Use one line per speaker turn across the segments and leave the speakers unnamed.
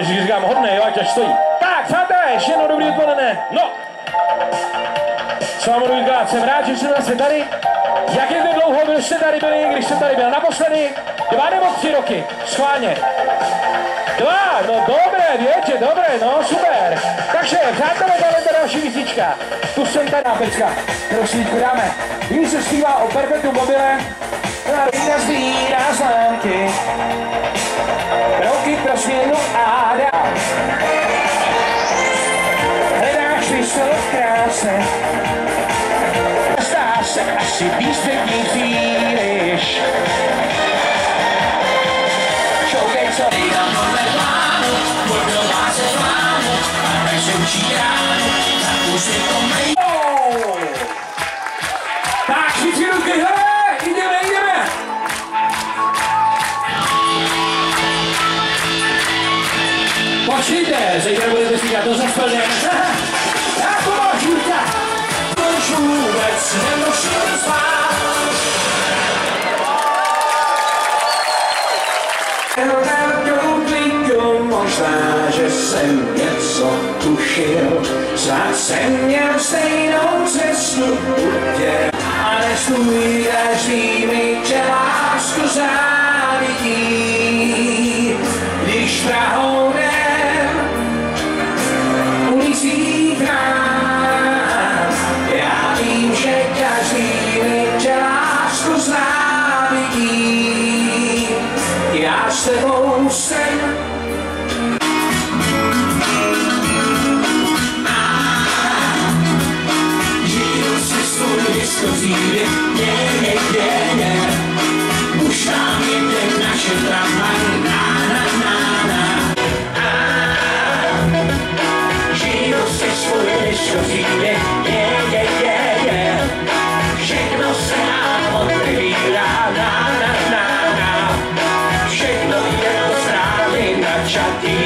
než říkám hodnej, jo, ať až stojí. Tak, přátelé, ještě jednou dobrý odpoledne. No, co vám budu říkat, jsem rád, že jste zase tady. Jak je to dlouho, byl jste tady byli, když jste tady byl naposledy? 2 nebo 3 roky, schválně. 2, no dobré, větě, dobré, no super. Takže, přátelé, dáme tady další písnička. Tu jsem tady nápečka, kterou si teďko dáme. Když se zpívá o perpetuum mobile, Marina sbírá známky, roky pro směnu a dál. Hledáš mysl v kráse, zdá se asi víc pěkný příliš. Šoukej, co dám podle plánu, budová se plánu, a tak se učí ráno, tak už je to mej. Tak, všichni ruky, hele, jdeme. Počkejte, zítra budete říkat, to zase plně. Tak to máš, Jurka. Tož vůbec nemusím spát. Možná, že jsem něco tušil, snad jsem měl stejnou cestu u tě. A nestůj každý mi tě lásku závidí, když Prahou jdem ulicí krám. Já vím, že každý mi tě lásku závidí, já s tebou jsem. Už tam jede naše tramvaj, žiju si svůj diskozíry, všechno se nám otevírá, všechno je do strávy načatý.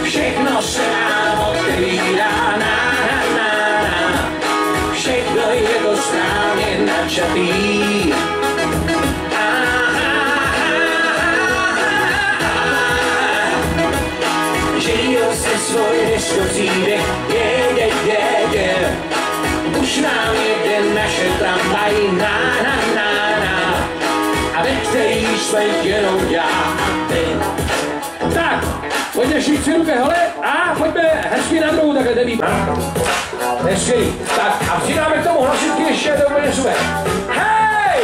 Všechno se nám otevírá, všechno je to správně načatý. Žiju se svůj diskocíry, už nám jede naše tramvaj, a ve který jsme jenom já a ty. Tak, pojďme všichni ruky hole a pojďme hezky na druhou takhle debí. Hezky. Tak a přidáme k tomu hlasitky ještě, to úplně super. Hej!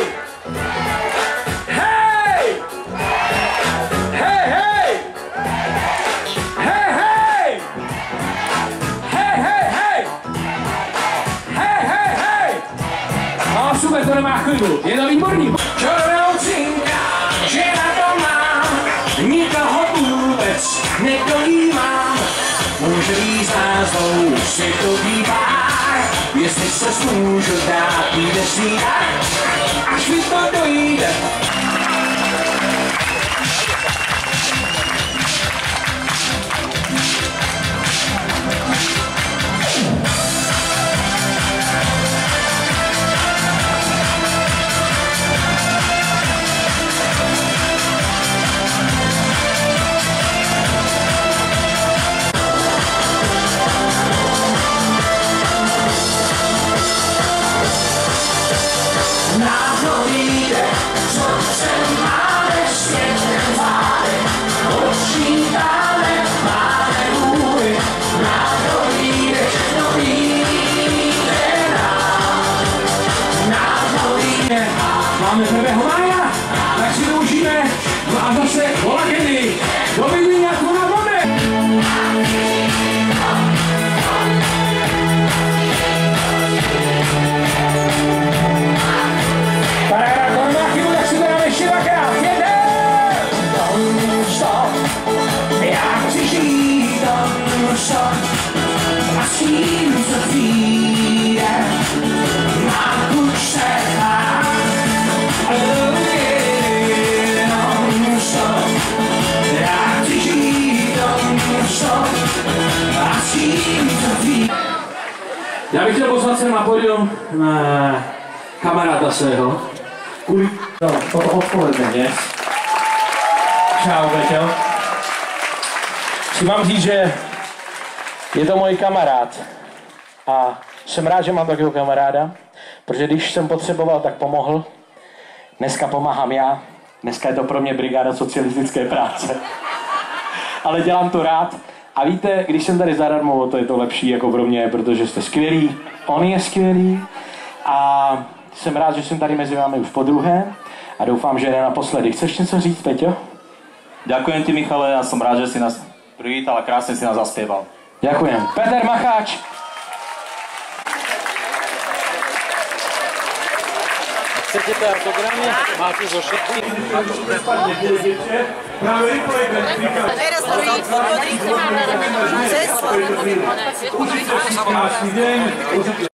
Hej! Hej, hej! Hej, hej! Hej, hej, hej! Hej, hej, hej! No super, to nemá chvíli. Je to výborný. Čornou cinka, že na to mám, nikoho vůbec nedojímám. Může jí z nás dvou světový pár, jestli se můžu dát, jde snídat, až mi to dojde. Máme 1. mája, tak si to užijeme. No a zase vola kedy. Do vidění a tu na vode. Paráda, to nemá chybu, tak si to dáme ještě 2krát. Non-stop, já chci žít non-stop. A s tím, co přijde, mám chuť se hrát. Já bych chtěl pozvat sem na pódium kamaráda svého. Kvůli toto odpoledne, ne? Čau, Peťo. Chci vám říct, že je to můj kamarád. A jsem rád, že mám takového kamaráda, protože když jsem potřeboval, tak pomohl. Dneska pomáhám já. Dneska je to pro mě brigáda socialistické práce. Ale dělám to rád. A víte, když jsem tady zadarmo, to je to lepší jako pro mě, protože jste skvělí, on je skvělý a jsem rád, že jsem tady mezi vámi už podruhé a doufám, že ne naposledy. Chceš něco říct, Peťo?
Ďakujem ti, Michale, a som rád, že si nás privítal a krásne si nás zaspieval.
Ďakujem. Peter Macháč.
Chcete autogramy? Máte zošitky?
Teraz to